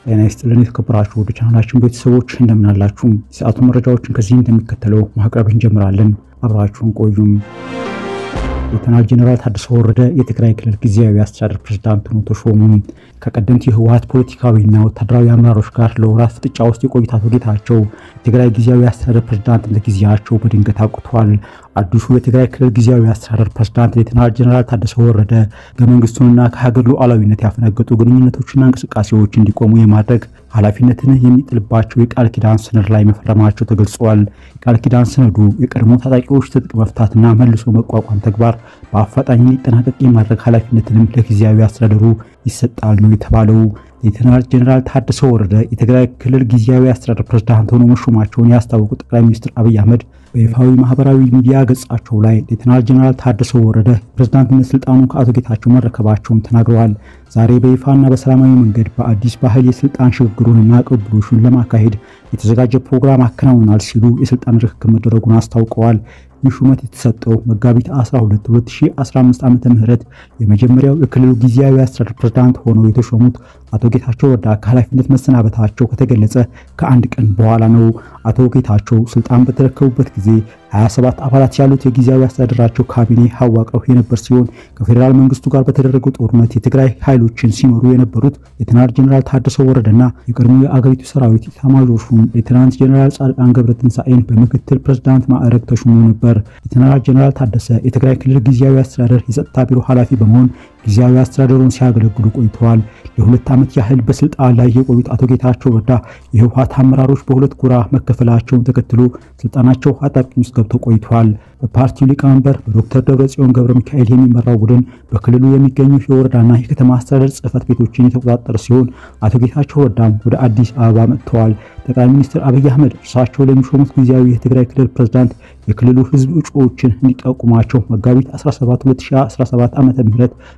ጤና ይስጥልን የተከበራችሁ ወደ ቻናላችን ቤተሰቦች እንደምን አላችሁ? ሰዓቱ መረጃዎችን ከዚህ እንደሚከተለው ማቅረብ እንጀምራለን። አብራችሁን ቆዩም። ሌተናል ጄኔራል ታደሰ ወረደ የትግራይ ክልል ጊዜያዊ አስተዳደር ፕሬዝዳንት ሆነው ተሾሙ። ከቀደምት የህወሓት ፖለቲካዊና ወታደራዊ አመራሮች ጋር ለወራት ፍጥጫ ውስጥ የቆዩት አቶ ጌታቸው የትግራይ ጊዜያዊ አስተዳደር ፕሬዝዳንትነት ጊዜያቸው በድንገት አብቅቷል። አዲሱ የትግራይ ክልል ጊዜያዊ አስተዳደር ፕሬዝዳንት ሌተናል ጄኔራል ታደሰ ወረደ ከመንግስቱና ከሀገር ሉዓላዊነት ያፈነገጡ ግንኙነቶችና እንቅስቃሴዎች እንዲቆሙ የማድረግ ኃላፊነትን የሚጥልባቸው የቃል ኪዳን ሰነድ ላይ መፈረማቸው ተገልጿል። የቃል ኪዳን ሰነዱ የቀድሞ ታጣቂዎች ትጥቅ መፍታትና መልሶ መቋቋም ተግባር በአፋጣኝ እንዲጠናቀቅ የማድረግ ኃላፊነትንም ለጊዜያዊ አስተዳደሩ ይሰጣል ነው የተባለው። ሌተናል ጄኔራል ታደሰ ወረደ የትግራይ ክልል ጊዜያዊ አስተዳደር ፕሬዝዳንት ሆነው መሾማቸውን ያስታወቁት ጠቅላይ ሚኒስትር አብይ አህመድ በይፋዊ ማህበራዊ ሚዲያ ገጻቸው ላይ ሌተናል ጄኔራል ታደሰ ወረደ ፕሬዝዳንትነት ስልጣኑን ከአቶ ጌታቸው መረከባቸውን ተናግረዋል። ዛሬ በይፋና በሰላማዊ መንገድ በአዲስ ባህል የስልጣን ሽግግሩንና ቅብብሎሹን ለማካሄድ የተዘጋጀ ፕሮግራም አከናውናል ሲሉ የስልጣን ርክክብ መደረጉን አስታውቀዋል። ይህ ሹመት የተሰጠው መጋቢት 12 2015 ዓ.ም የመጀመሪያው የክልሉ ጊዜያዊ አስተዳደር ፕሬዝዳንት ሆነው የተሾሙት አቶ ጌታቸው ረዳ ከኃላፊነት መሰናበታቸው ከተገለጸ ከአንድ ቀን በኋላ ነው። አቶ ጌታቸው ስልጣን በተረከቡበት ጊዜ 27 አባላት ያሉት የጊዜያዊ አስተዳደራቸው ካቢኔ አዋቅረው የነበር ሲሆን ከፌደራል መንግስቱ ጋር በተደረገው ጦርነት የትግራይ ኃይሎችን ሲመሩ የነበሩት ሌተናል ጄኔራል ታደሰ ወረደና የቀድሞ የአገሪቱ ሰራዊት ኢታማዦር ሹም ሌተናንት ጄኔራል ጻድቃን ገብረትንሳኤን በምክትል ፕሬዝዳንት ማዕረግ ተሾመው ነበር። ሌተናል ጄኔራል ታደሰ የትግራይ ክልል ጊዜያዊ አስተዳደር የጸጥታ ቢሮ ኃላፊ በመሆን ጊዜያዊ አስተዳደሩን ሲያገለግሉ ቆይተዋል። ለ2 ዓመት ያህል በስልጣን ላይ የቆዩት አቶ ጌታቸው ረዳ የህወሓት አመራሮች በሁለት ጎራ መከፈላቸውን ተከትሎ ስልጣናቸው አጣብቂኝ ውስጥ ገብተው ቆይተዋል። በፓርቲው ሊቀመንበር በዶክተር ደብረጽዮን ገብረ ሚካኤል የሚመራው ቡድን በክልሉ የሚገኙ የወረዳና የከተማ አስተዳደር ጽህፈት ቤቶችን የተቆጣጠረ ሲሆን አቶ ጌታቸው ረዳም ወደ አዲስ አበባ መጥተዋል። ጠቅላይ ሚኒስትር አብይ አህመድ እርሳቸው ለሚሾሙት ጊዜያዊ የትግራይ ክልል ፕሬዝዳንት የክልሉ ህዝብ እጩዎችን እንዲጠቁማቸው መጋቢት 17 2017 ዓ.ም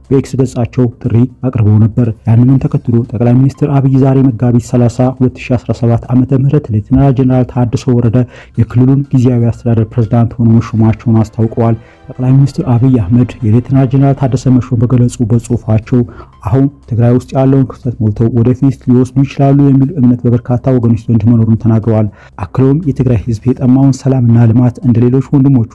በኤክስ ገጻቸው ጥሪ አቅርበው ነበር። ያንንም ተከትሎ ጠቅላይ ሚኒስትር አብይ ዛሬ መጋቢት 30 2017 ዓ.ም ሌተናል ጄኔራል ታደሰ ወረደ የክልሉን ጊዜያዊ አስተዳደር ፕሬዝዳንት ሆነው መሾማቸውን አስታውቀዋል። ጠቅላይ ሚኒስትር አብይ አህመድ የሌተናል ጄኔራል ታደሰ መሾም በገለጹበት ጽሑፋቸው አሁን ትግራይ ውስጥ ያለውን ክፍተት ሞልተው ወደፊት ሊወስዱ ይችላሉ የሚል እምነት በበርካታ ወገኖች ዘንድ መኖሩን ተናግረዋል። አክለውም የትግራይ ህዝብ የጠማውን ሰላምና ልማት እንደሌሎች ወንድሞቹ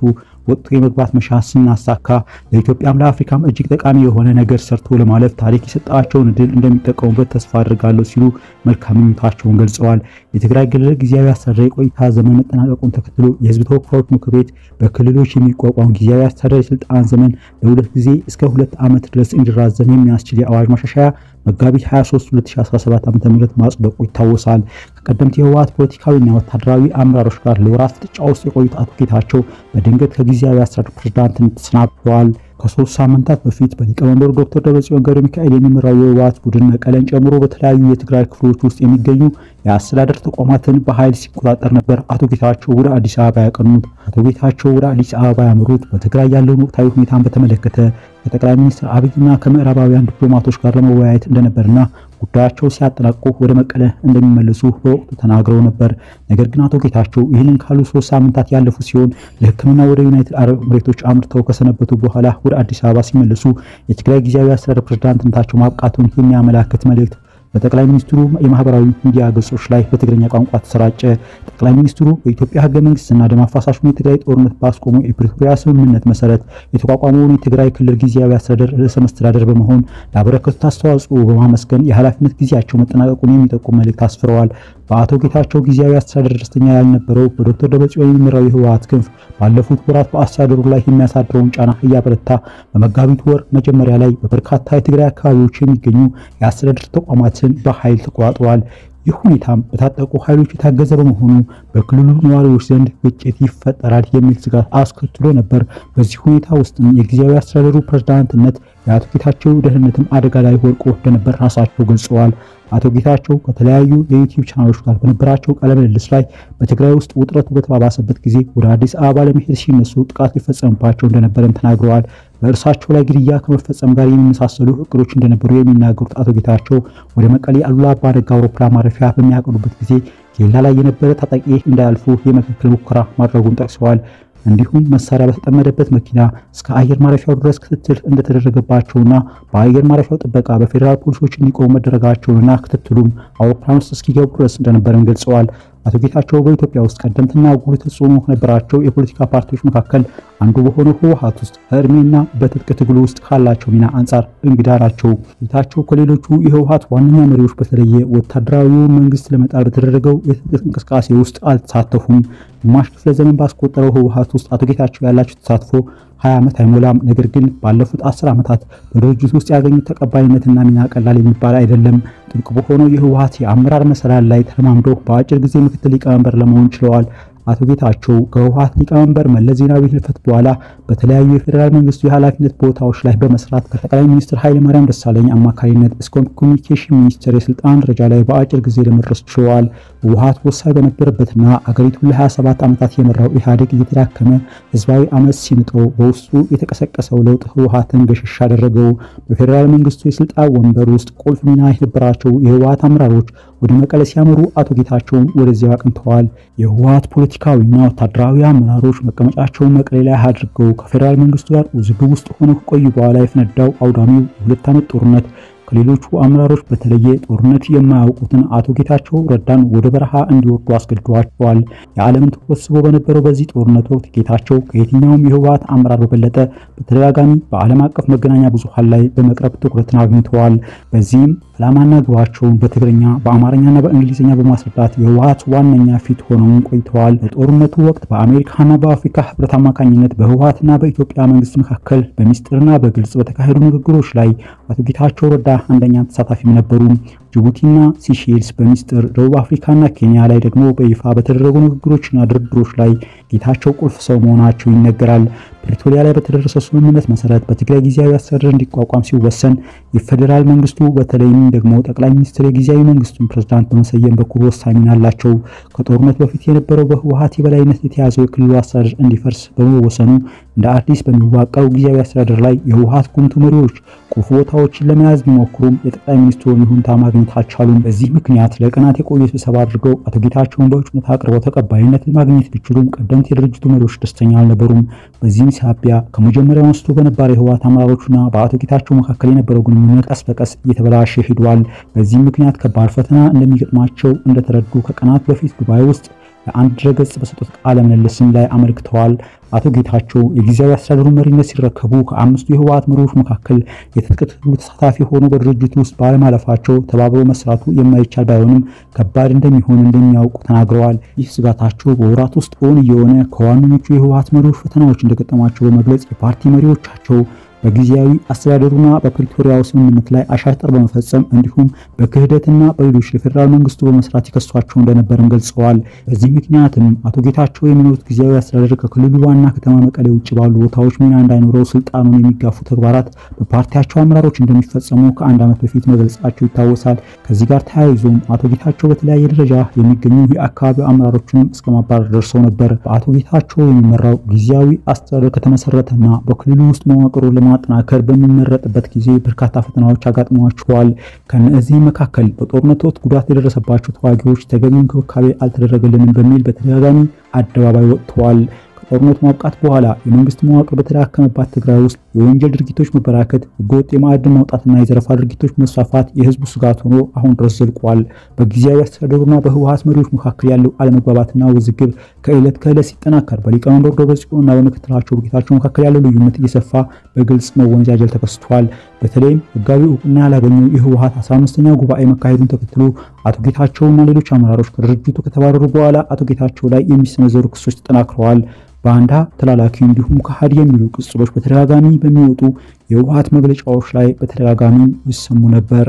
ወጥቶ የመግባት መሻት ስናሳካ ለኢትዮጵያም ለአፍሪካም እጅግ ጠቃሚ የሆነ ነገር ሰርቶ ለማለፍ ታሪክ የሰጣቸውን እድል እንደሚጠቀሙበት ተስፋ አድርጋለሁ ሲሉ መልካም ምኞታቸውን ገልጸዋል። የትግራይ ክልል ጊዜያዊ አስተዳደር የቆይታ ዘመን መጠናቀቁን ተከትሎ የህዝብ ተወካዮች ምክር ቤት በክልሎች የሚቋቋም ጊዜያዊ አስተዳደር የስልጣን ዘመን ለ2 ጊዜ እስከ 2 ዓመት ድረስ እንዲራዘም የሚያስችል የአዋጅ ማሻሻያ መጋቢት 23 2017 ዓ.ም ማጽደቁ ይታወሳል። ከቀደምት የህወሓት ፖለቲካዊና ወታደራዊ አመራሮች ጋር ለወራት ፍጥጫ ውስጥ የቆዩት አቶ ጌታቸው በድንገት ከጊዜያዊ አስተዳደር ፕሬዝዳንትነት ተሰናብተዋል። ከ3 ሳምንታት በፊት በሊቀመንበሩ ዶክተር ደብረጽዮን ገብረ ሚካኤል የሚመራው የህወሓት ቡድን መቀለን ጨምሮ በተለያዩ የትግራይ ክፍሎች ውስጥ የሚገኙ የአስተዳደር ተቋማትን በኃይል ሲቆጣጠር ነበር። አቶ ጌታቸው ወደ አዲስ አበባ ያቀኑት አቶ ጌታቸው ወደ አዲስ አበባ ያመሩት በትግራይ ያለውን ወቅታዊ ሁኔታን በተመለከተ ከጠቅላይ ሚኒስትር አብይና ከምዕራባውያን ዲፕሎማቶች ጋር ለመወያየት እንደነበርና ጉዳያቸው ሲያጠናቅቁ ወደ መቀለ እንደሚመለሱ በወቅቱ ተናግረው ነበር። ነገር ግን አቶ ጌታቸው ይህንን ካሉ 3 ሳምንታት ያለፉ ሲሆን ለሕክምና ወደ ዩናይትድ አረብ ኤሚሬቶች አምርተው ከሰነበቱ በኋላ ወደ አዲስ አበባ ሲመለሱ የትግራይ ጊዜያዊ አስተዳደር ፕሬዝዳንትነታቸው ማብቃቱን የሚያመላክት መልእክት በጠቅላይ ሚኒስትሩ የማህበራዊ ሚዲያ ገጾች ላይ በትግርኛ ቋንቋ ተሰራጨ። ጠቅላይ ሚኒስትሩ በኢትዮጵያ ህገ መንግስትና ደም አፋሳሹን የትግራይ ጦርነት ባስቆሙ የፕሪቶሪያ ስምምነት መሰረት የተቋቋመውን የትግራይ ክልል ጊዜያዊ አስተዳደር ርዕሰ መስተዳደር በመሆን ላበረከቱት አስተዋጽኦ በማመስገን የኃላፊነት ጊዜያቸው መጠናቀቁን የሚጠቁም መልእክት አስፍረዋል። በአቶ ጌታቸው ጊዜያዊ አስተዳደር ደስተኛ ያልነበረው በዶክተር ደብረጽዮን የሚመራው የህወሓት ክንፍ ባለፉት ወራት በአስተዳደሩ ላይ የሚያሳድረውን ጫና እያበረታ በመጋቢት ወር መጀመሪያ ላይ በበርካታ የትግራይ አካባቢዎች የሚገኙ የአስተዳደር ተቋማትን በኃይል ተቆጣጥሯል። ይህ ሁኔታም በታጠቁ ኃይሎች የታገዘ በመሆኑ በክልሉ ነዋሪዎች ዘንድ ግጭት ይፈጠራል የሚል ስጋት አስከትሎ ነበር። በዚህ ሁኔታ ውስጥም የጊዜያዊ አስተዳደሩ ፕሬዝዳንትነት የአቶ ጌታቸው ደህንነትም አደጋ ላይ ወድቆ እንደነበር ራሳቸው ገልጸዋል። አቶ ጌታቸው ከተለያዩ የዩቲዩብ ቻናሎች ጋር በነበራቸው ቃለ ምልልስ ላይ በትግራይ ውስጥ ውጥረቱ በተባባሰበት ጊዜ ወደ አዲስ አበባ ለመሄድ ሲነሱ ጥቃት ሊፈጸምባቸው እንደነበረም ተናግረዋል። በእርሳቸው ላይ ግድያ ከመፈጸም ጋር የሚመሳሰሉ እቅዶች እንደነበሩ የሚናገሩት አቶ ጌታቸው ወደ መቀሌ አሉላ አባ ነጋ አውሮፕላን ማረፊያ በሚያቀኑበት ጊዜ ኬላ ላይ የነበረ ታጣቂ እንዳያልፉ የመከልከል ሙከራ ማድረጉን ጠቅሰዋል። እንዲሁም መሳሪያ በተጠመደበት መኪና እስከ አየር ማረፊያው ድረስ ክትትል እንደተደረገባቸውና በአየር ማረፊያው ጥበቃ በፌዴራል ፖሊሶች እንዲቆሙ መደረጋቸውንና ክትትሉም አውሮፕላን ውስጥ እስኪገቡ ድረስ እንደነበረም ገልጸዋል። አቶ ጌታቸው በኢትዮጵያ ውስጥ ቀደምትና ጉልህ ተጽዕኖ ከነበራቸው የፖለቲካ ፓርቲዎች መካከል አንዱ በሆነው ህወሓት ውስጥ በእድሜና በትጥቅ ትግሉ ውስጥ ካላቸው ሚና አንጻር እንግዳ ናቸው። ጌታቸው ከሌሎቹ የህወሓት ዋነኛ መሪዎች በተለየ ወታደራዊውን መንግስት ለመጣል በተደረገው የትጥቅ እንቅስቃሴ ውስጥ አልተሳተፉም። ግማሽ ክፍለ ዘመን ባስቆጠረው ህወሓት ውስጥ አቶ ጌታቸው ያላቸው ተሳትፎ 20 ዓመት አይሞላም። ነገር ግን ባለፉት 10 ዓመታት በድርጅቱ ውስጥ ያገኙት ተቀባይነትና ሚና ቀላል የሚባል አይደለም። ጥብቅ በሆነው የህወሓት የአመራር መሰላል ላይ ተለማምደው በአጭር ጊዜ ምክትል ሊቀመንበር ለመሆን ችለዋል። አቶ ጌታቸው ከህወሓት ሊቀመንበር መለስ ዜናዊ ህልፈት በኋላ በተለያዩ የፌዴራል መንግስቱ የኃላፊነት ቦታዎች ላይ በመስራት ከጠቅላይ ሚኒስትር ኃይለማርያም ደሳለኝ አማካሪነት እስከ ኮሚኒኬሽን ሚኒስቴር የስልጣን ደረጃ ላይ በአጭር ጊዜ ለመድረስ ችለዋል። ህወሓት ወሳኝ በነበረበትና አገሪቱን ለ27 ዓመታት የመራው ኢህአዴግ እየተዳከመ ህዝባዊ አመጽ ሲንጠው በውስጡ የተቀሰቀሰው ለውጥ ህወሓትን ገሸሽ አደረገው። በፌዴራል መንግስቱ የስልጣን ወንበር ውስጥ ቁልፍ ሚና የነበራቸው የህወሓት አመራሮች ወደ መቀለ ሲያመሩ አቶ ጌታቸውም ወደዚያው አቅንተዋል። የህወሓት ፖለቲካዊና ወታደራዊ አመራሮች መቀመጫቸውን መቀሌ ላይ አድርገው ከፌዴራል መንግስቱ ጋር ውዝግብ ውስጥ ሆነው ከቆዩ በኋላ የፈነዳው አውዳሚው የሁለት ዓመት ጦርነት ከሌሎቹ አመራሮች በተለየ ጦርነት የማያውቁትን አቶ ጌታቸው ረዳን ወደ በረሃ እንዲወርዱ አስገድዷቸዋል። የዓለምን ትኩረት ስቦ በነበረው በዚህ ጦርነት ወቅት ጌታቸው ከየትኛውም የህወሓት አመራር በበለጠ በተደጋጋሚ በዓለም አቀፍ መገናኛ ብዙሃን ላይ በመቅረብ ትኩረትን አግኝተዋል። በዚህም ዓላማና ግባቸውን በትግርኛ በአማርኛና በእንግሊዝኛ በማስረዳት የህወሓት ዋነኛ ፊት ሆነው ቆይተዋል። በጦርነቱ ወቅት በአሜሪካና በአፍሪካ ህብረት አማካኝነት በህወሓትና በኢትዮጵያ መንግስት መካከል በሚስጥርና በግልጽ በተካሄዱ ንግግሮች ላይ አቶ ጌታቸው ረዳ አንደኛ ተሳታፊም ነበሩ። ጅቡቲና ሲሼልስ በሚስጥር፣ ደቡብ አፍሪካና ኬንያ ላይ ደግሞ በይፋ በተደረጉ ንግግሮችና ድርድሮች ላይ ጌታቸው ቁልፍ ሰው መሆናቸው ይነገራል። ፕሪቶሪያ ላይ በተደረሰው ስምምነት መሰረት በትግራይ ጊዜያዊ አስተዳደር እንዲቋቋም ሲወሰን የፌዴራል መንግስቱ በተለይም ደግሞ ጠቅላይ ሚኒስትር የጊዜያዊ መንግስቱን ፕሬዝዳንት በመሰየም በኩል ወሳኝ ሚና አላቸው። ከጦርነት በፊት የነበረው በህወሓት የበላይነት የተያዘው የክልሉ አስተዳደር እንዲፈርስ በመወሰኑ እንደ አዲስ በሚዋቀረው ጊዜያዊ አስተዳደር ላይ የህወሓት ጉምቱ መሪዎች ቁልፍ ቦታዎችን ለመያዝ ቢሞክሩም የጠቅላይ ሚኒስትሩን ይሁንታ ማግኘት አልቻሉም። በዚህ ምክንያት ለቀናት የቆየ ስብሰባ አድርገው አቶ ጌታቸውን በእጩነት አቅርበው ተቀባይነት ማግኘት ቢችሉም ቀደምት የድርጅቱ መሪዎች ደስተኛ አልነበሩም። በዚህም ሳቢያ ከመጀመሪያው አንስቶ በነባር የህወሓት አመራሮችና በአቶ ጌታቸው መካከል የነበረው ግንኙነት ቀስ በቀስ እየተበላሸ ሄዷል። በዚህ ምክንያት ከባድ ፈተና እንደሚገጥማቸው እንደተረዱ ከቀናት በፊት ዱባይ ውስጥ ለአንድ ድረገጽ በሰጡት ቃለ ምልልስም ላይ አመልክተዋል። አቶ ጌታቸው የጊዜያዊ አስተዳደሩ መሪነት ሲረከቡ ከአምስቱ የህወሓት መሪዎች መካከል የትጥቅ ትግሉ ተሳታፊ ሆኖ በድርጅቱ ውስጥ ባለማለፋቸው ተባብሮ መስራቱ የማይቻል ባይሆንም ከባድ እንደሚሆን እንደሚያውቁ ተናግረዋል። ይህ ስጋታቸው በወራት ውስጥ እውን እየሆነ ከዋነኞቹ የህወሓት መሪዎች ፈተናዎች እንደገጠሟቸው በመግለጽ የፓርቲ መሪዎቻቸው በጊዜያዊ አስተዳደሩና በፕሪቶሪያው ስምምነት ላይ አሻጥር በመፈጸም እንዲሁም በክህደትና በሌሎች ለፌዴራል መንግስቱ በመስራት ይከሷቸው እንደነበርም ገልጸዋል። በዚህ ምክንያትም አቶ ጌታቸው የሚኖሩት ጊዜያዊ አስተዳደር ከክልሉ ዋና ከተማ መቀሌ ውጭ ባሉ ቦታዎች ሚና እንዳይኖረው ስልጣኑን የሚጋፉ ተግባራት በፓርቲያቸው አመራሮች እንደሚፈጸሙ ከአንድ ዓመት በፊት መግለጻቸው ይታወሳል። ከዚህ ጋር ተያይዞም አቶ ጌታቸው በተለያየ ደረጃ የሚገኙ የአካባቢው አመራሮችንም እስከ ማባረር ደርሰው ነበር። በአቶ ጌታቸው የሚመራው ጊዜያዊ አስተዳደር ከተመሰረተና በክልሉ ውስጥ መዋቅሩን ለማጠናከር በሚመረጥበት ጊዜ በርካታ ፈተናዎች አጋጥመዋቸዋል። ከነዚህ መካከል በጦርነቱ ወቅት ጉዳት የደረሰባቸው ተዋጊዎች ተገቢው እንክብካቤ አልተደረገልንም በሚል በተደጋጋሚ አደባባይ ወጥተዋል። ከጦርነቱ ማብቃት በኋላ የመንግስት መዋቅር በተዳከመባት ትግራይ ውስጥ የወንጀል ድርጊቶች መበራከት፣ ህገወጥ የማዕድን ማውጣትና የዘረፋ ድርጊቶች መስፋፋት የህዝቡ ስጋት ሆኖ አሁን ድረስ ዘልቋል። በጊዜያዊ አስተዳደሩና በህወሓት መሪዎች መካከል ያለው አለመግባባትና ውዝግብ ከዕለት ከዕለት ሲጠናከር በሊቀመንበሩ ደብረጽዮንና በምክትላቸው ጌታቸው መካከል ያለው ልዩነት እየሰፋ በግልጽ መወንጃጀል ተከስቷል። በተለይም ህጋዊ እውቅና ያላገኘው የህወሓት 15ኛ ጉባኤ መካሄዱን ተከትሎ አቶ ጌታቸውና ሌሎች አመራሮች ከድርጅቱ ከተባረሩ በኋላ አቶ ጌታቸው ላይ የሚሰነዘሩ ክሶች ተጠናክረዋል። ባንዳ፣ ተላላኪ እንዲሁም ከሃዲ የሚሉ ቅጽሎች በተደጋጋሚ በሚወጡ የህወሓት መግለጫዎች ላይ በተደጋጋሚ ይሰሙ ነበር።